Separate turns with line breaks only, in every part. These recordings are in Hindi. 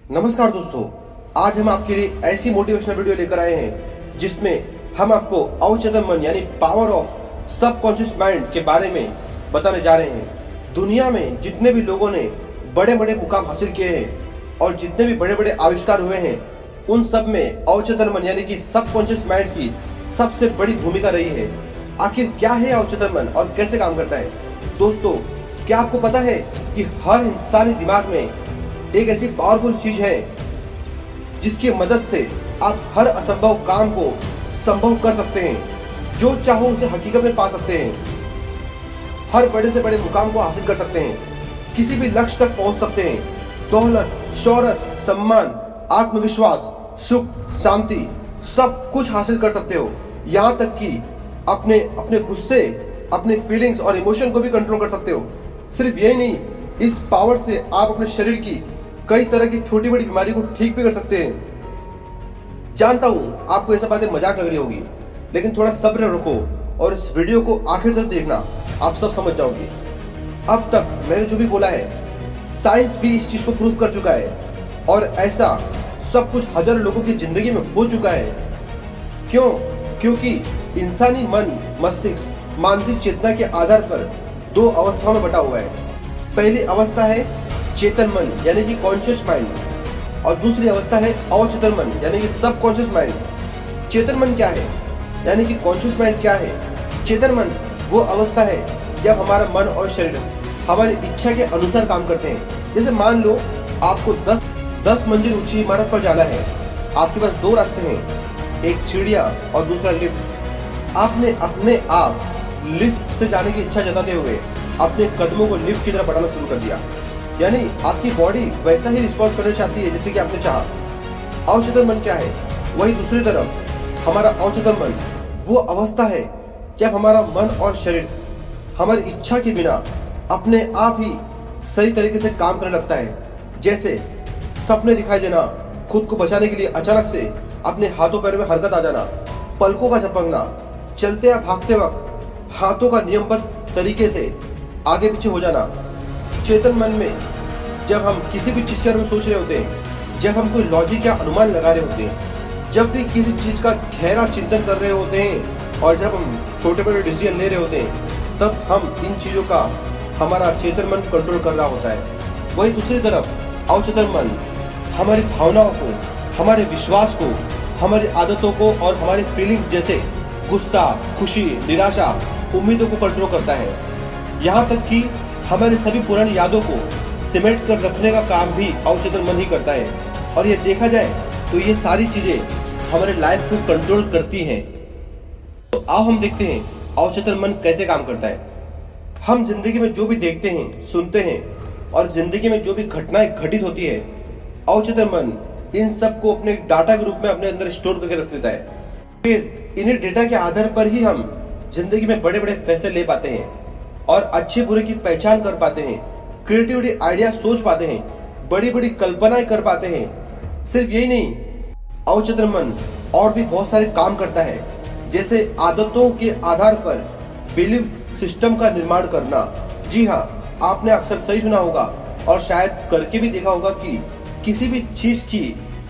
नमस्कार दोस्तों, आज हम आपके लिए ऐसी मोटिवेशनल वीडियो लेकर आए हैं जिसमें हम आपको अवचेतन मन यानी पावर ऑफ सबकॉन्शियस माइंड के बारे में बताने जा रहे हैं। दुनिया में जितने भी लोगों ने बड़े बड़े मुकाम हासिल किए हैं और जितने भी बड़े बड़े आविष्कार हुए हैं, उन सब में अवचेतन मन यानी कि सबकॉन्शियस माइंड की सबसे बड़ी भूमिका रही है। आखिर क्या है अवचेतन मन और कैसे काम करता है? दोस्तों, क्या आपको पता है कि हर इंसानी दिमाग में एक ऐसी पावरफुल चीज है जिसकी मदद से आप हर असंभव काम को संभव कर सकते हैं, जो चाहो उसे हकीकत में पा सकते हैं, हर बड़े से बड़े मुकाम को हासिल कर सकते हैं, किसी भी लक्ष्य तक पहुंच सकते हैं। दौलत, शोहरत, सम्मान, आत्मविश्वास, सुख, शांति सब कुछ हासिल कर सकते हो। यहाँ तक कि अपने अपने गुस्से, अपने फीलिंग्स और इमोशन को भी कंट्रोल कर सकते हो। सिर्फ यही नहीं, इस पावर से आप अपने शरीर की कई तरह की छोटी बड़ी बीमारी को ठीक भी कर सकते हैं। जानता हूं आपको ये सब बातें मजाक लग रही होगी, लेकिन थोड़ा सब्र रखो और इस वीडियो को आखिर तक देखना, आप सब समझ जाओगे। अब तक मैंने जो भी बोला है, साइंस भी इस चीज को प्रूव कर चुका है और ऐसा सब कुछ हजारों लोगों की जिंदगी में हो चुका है। क्यों? क्योंकि इंसानी मन, मस्तिष्क मानसिक चेतना के आधार पर दो अवस्थाओं में बटा हुआ है। पहली अवस्था है चेतन मन यानी कि कॉन्शियस माइंड और दूसरी अवस्था है अवचेतन मन यानी कि सबकॉन्शियस माइंड। चेतन मन क्या है यानी कि कॉन्शियस माइंड क्या है? चेतन मन वो अवस्था है जब हमारा मन और शरीर हमारी इच्छा के अनुसार काम करते हैं। जैसे मान लो आपको 10 मंजिल ऊंची इमारत पर जाना है। आपके पास दो रास्ते हैं, एक सीढ़ियां और दूसरा लिफ्ट। आपने अपने आप लिफ्ट से जाने की इच्छा जताते हुए अपने कदमों को लिफ्ट की तरफ बढ़ाना शुरू कर दिया, यानी आपकी बॉडी वैसा ही रिस्पॉन्स करना चाहती है जैसे कि आपने चाहा। अवचेतन मन क्या है? वही दूसरी तरफ हमारा अवचेतन मन वो अवस्था है जब हमारा मन और शरीर हमारी इच्छा के बिना अपने आप ही सही तरीके से काम करने लगता है। जैसे सपने दिखाई देना, खुद को बचाने के लिए अचानक से अपने हाथों पैरों में हरकत आ जाना, पलकों का झपकना, चलते या भागते वक्त हाथों का नियमबद्ध तरीके से आगे पीछे हो जाना। चेतन मन में जब हम किसी भी चीज के बारे में सोच रहे होते हैं, जब हम कोई लॉजिक या अनुमान लगा रहे होते हैं, जब भी किसी चीज का गहरा चिंतन कर रहे होते हैं और जब हम छोटे बड़े डिसीजन ले रहे होते हैं, तब हम इन चीजों का हमारा चेतन मन कंट्रोल कर रहा होता है। वही दूसरी तरफ अवचेतन मन हमारी भावनाओं को, हमारे विश्वास को, हमारी आदतों को और हमारी फीलिंग्स जैसे गुस्सा, खुशी, निराशा, उम्मीदों को कंट्रोल करता है। यहाँ तक कि हमारी सभी पुरानी यादों को सिमेट कर रखने का काम भी अवचेतन मन ही करता है। और ये देखा जाए तो ये सारी चीजें हमारे लाइफ को कंट्रोल करती हैं। तो आओ हम देखते हैं अवचेतन मन कैसे काम करता है। हम जिंदगी में जो भी देखते हैं, सुनते हैं और जिंदगी में जो भी घटनाएं घटित होती है, अवचेतन मन इन सब को अपने डाटा के रूप में अपने अंदर स्टोर करके रख लेता है। फिर इन्हीं डेटा के आधार पर ही हम जिंदगी में बड़े बड़े फैसले ले पाते हैं और अच्छे बुरे की पहचान कर पाते हैं, क्रिएटिविटी आइडिया सोच पाते हैं, बड़ी बड़ी कल्पनाएं कर पाते हैं। सिर्फ यही नहीं, अवचेतन मन और भी बहुत सारे काम करता है, जैसे आदतों के आधार पर बिलीफ सिस्टम का निर्माण करना। जी हाँ, आपने अक्सर सही सुना होगा और शायद करके भी देखा होगा कि किसी भी चीज की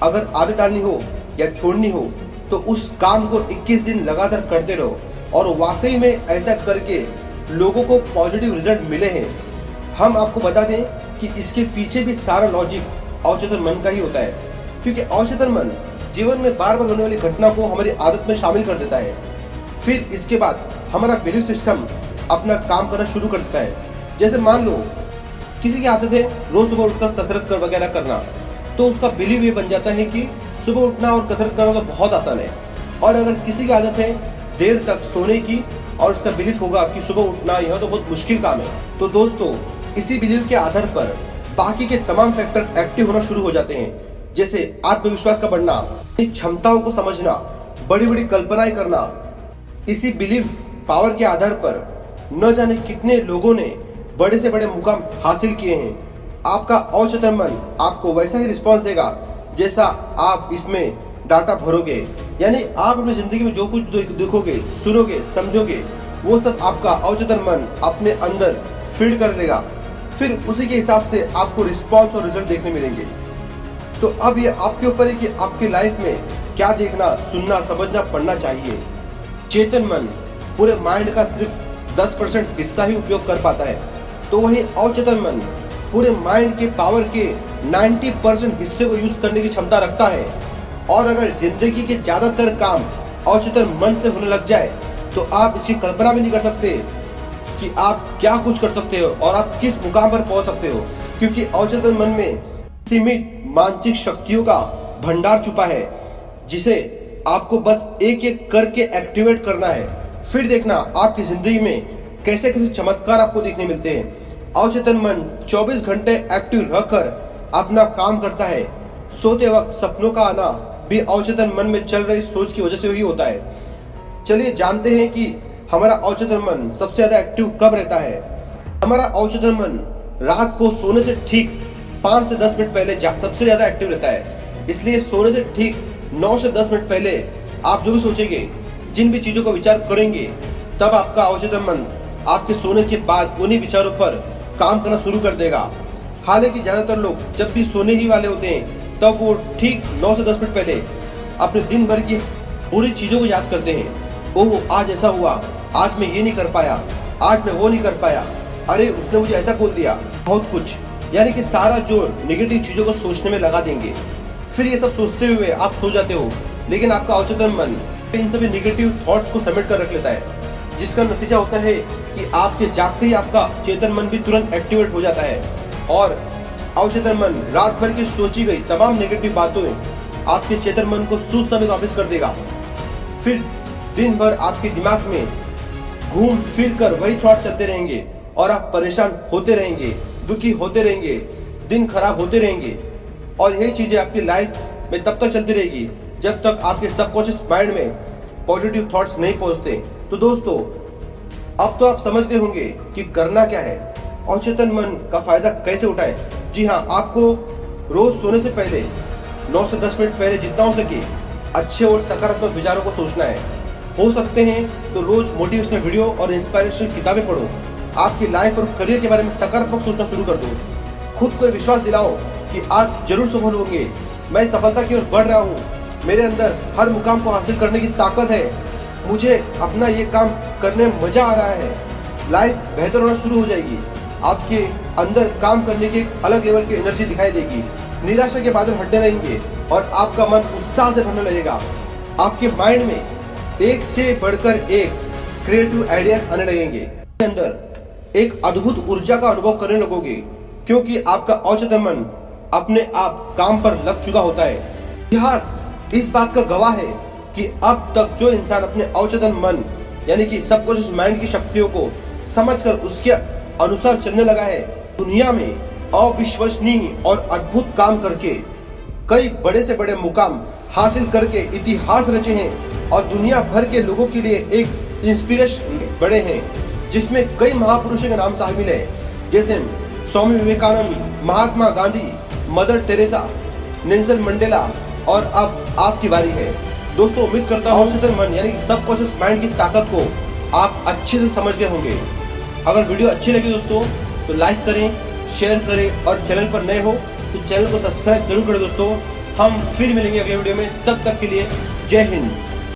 अगर आदत डालनी हो या छोड़नी हो तो उस काम को 21 दिन लगातार करते रहो और वाकई में ऐसा करके लोगों को पॉजिटिव रिजल्ट मिले हैं। हम आपको बता दें कि इसके पीछे भी सारा लॉजिक अवचेतन मन का ही होता है, क्योंकि अवचेतन मन जीवन में बार बार होने वाली घटना को हमारी आदत में शामिल कर देता है। फिर इसके बाद हमारा बिलीफ सिस्टम अपना काम करना शुरू कर देता है। जैसे मान लो किसी की आदत है रोज सुबह उठकर कसरत कर वगैरह करना, तो उसका बिलीव ये बन जाता है कि सुबह उठना और कसरत करना तो बहुत आसान है। और अगर किसी की आदत है देर तक सोने की और उसका बिलीफ होगा कि सुबह उठना यह तो बहुत मुश्किल काम है, तो दोस्तों इसी बिलीफ के आधार पर बाकी के तमाम फैक्टर एक्टिव होना शुरू हो जाते हैं। जैसे आत्मविश्वास का बढ़ना, क्षमताओं को समझना, बड़ी बड़ी कल्पनाएं करना। इसी बिलीफ पावर के आधार पर न जाने कितने लोगों ने बड़े से बड़े मुकाम हासिल किए हैं। आपका अवचेतन मन आपको वैसा ही रिस्पॉन्स देगा जैसा आप इसमें डाटा भरोगे। यानी आप अपनी जिंदगी में जो कुछ देखोगे, सुनोगे, समझोगे, वो सब आपका अवचेतन मन अपने अंदर फीड कर लेगा। फिर उसी के हिसाब से आपको रिस्पॉन्स और रिजल्ट देखने मिलेंगे। तो अब ये आपके ऊपर है कि आपकी लाइफ में क्या देखना, सुनना, समझना, पढ़ना चाहिए। चेतन मन पूरे माइंड का सिर्फ 10% हिस्सा ही उपयोग कर पाता है, तो वहीं अवचेतन मन पूरे माइंड के पावर के 90% हिस्से को यूज करने की क्षमता रखता है। और अगर जिंदगी के ज्यादातर काम अवचेतन मन से होने लग जाए तो आप इसकी कल्पना भी नहीं कर सकते कि आप क्या कुछ कर सकते हो और आप किस मुकाम पर पहुंच सकते हो, क्योंकि अवचेतन मन में सीमित मानसिक शक्तियों का भंडार छुपा है जिसे आपको बस एक एक करके एक्टिवेट करना है। फिर देखना आपकी जिंदगी में कैसे कैसे चमत्कार आपको देखने मिलते हैं। अवचेतन मन 24 घंटे एक्टिव रहकर अपना काम करता है। सोते वक्त सपनों का आना भी अवचेतन मन में चल रही सोच की वजह से ही होता है। चलिए जानते हैं कि हमारा अवचेतन मन सबसे ज्यादा एक्टिव कब रहता है। हमारा अवचेतन मन रात को सोने से ठीक 5 से 10 मिनट पहले सबसे ज्यादा एक्टिव रहता है। इसलिए सोने से ठीक 9 से 10 मिनट पहले आप जो भी सोचेंगे, जिन भी चीजों का विचार करेंगे, तब आपका अवचेतन मन आपके सोने के बाद उन्हीं विचारों पर काम करना शुरू कर देगा। हालांकि ज्यादातर लोग जब भी सोने ही वाले होते हैं तब वो ठीक 9 से 10 मिनट पहले अपने दिन भर की पूरी चीजों को याद करते हैं। ओह, आज ऐसा हुआ, आज मैं ये नहीं कर पाया, आज मैं वो नहीं कर पाया, अरे उसने मुझे ऐसा बोल दिया, बहुत कुछ, यानी कि सारा जोर नेगेटिव चीजों को सोचने में लगा देंगे। फिर ये सब सोचते हुए आप सो जाते हो, लेकिन आपका अवचेतन मन इन सभी नेगेटिव थॉट्स को समेट कर रख लेता है, जिसका नतीजा होता है कि आपके जागते ही आपका चेतन मन भी तुरंत एक्टिवेट हो जाता है और अवचेतन मन रात भर की सोची गई तमाम नेगेटिव बातों आपके चेतन मन को सूद समेत वापस कर देगा। फिर दिन भर आपके दिमाग में घूम फिर कर वही थॉट चलते रहेंगे और आप परेशान होते रहेंगे, दुखी होते रहेंगे, दिन खराब होते रहेंगे। और यही चीजें आपकी लाइफ में तब तक चलती रहेगी जब तक आपके सबकॉन्शियस माइंड में पॉजिटिव थॉट्स नहीं पहुंचते। तो दोस्तों, अब तो आप समझ गए होंगे कि करना क्या है, अवचेतन मन का फायदा कैसे उठाए। जी हाँ, आपको रोज सोने से पहले 9 से 10 मिनट पहले जितना हो सके अच्छे और सकारात्मक विचारों को सोचना है। हो सकते हैं तो रोज मोटिवेशनल वीडियो और इंस्पिरेशनल किताबें पढ़ो। आपकी लाइफ और करियर के बारे में सकारात्मक सोचना शुरू कर दो। खुद को विश्वास दिलाओ कि आप जरूर सफल होंगे। मैं सफलता की ओर बढ़ रहा हूँ, मेरे अंदर हर मुकाम को हासिल करने की ताकत है, मुझे अपना ये काम करने में मजा आ रहा है। लाइफ बेहतर होना शुरू हो जाएगी, आपके अंदर काम करने की एक अलग लेवल की एनर्जी दिखाई देगी, निराशा के बादल हटने लगेंगे और आपका मन उत्साह से भरने लगेगा। आपके माइंड में एक से बढ़कर एक क्रिएटिव आइडियाज आने लगेंगे, अंदर एक अद्भुत ऊर्जा का अनुभव करने लगोगे, क्योंकि आपका अवचेतन मन अपने आप काम पर लग चुका होता है। इतिहास इस बात का गवाह है कि अब तक जो इंसान अपने अवचेतन मन यानी कि सबकॉन्शियस माइंड की शक्तियों को समझकर उसके अनुसार चलने लगा है, दुनिया में अविश्वसनीय और अद्भुत काम करके कई बड़े से बड़े मुकाम हासिल करके इतिहास रचे हैं और दुनिया भर के लोगों के लिए एक इंस्पिरेशन बड़े हैं, जिसमें कई महापुरुषों के नाम शामिल है, जैसे Swami Vivekananda, Mahatma Gandhi, Mother Teresa, Nelson Mandela. और अब आपकी बारी है। दोस्तों, उम्मीद करता हूँ अवचेतन मन यानी सबकॉन्शियस माइंड की ताकत को आप अच्छे से समझ गए होंगे। अगर वीडियो अच्छी लगी दोस्तों तो लाइक करें, शेयर करें और चैनल पर नए हो तो चैनल को सब्सक्राइब जरूर करें। दोस्तों, हम फिर मिलेंगे अगले वीडियो में, तब तक के लिए जय हिंद।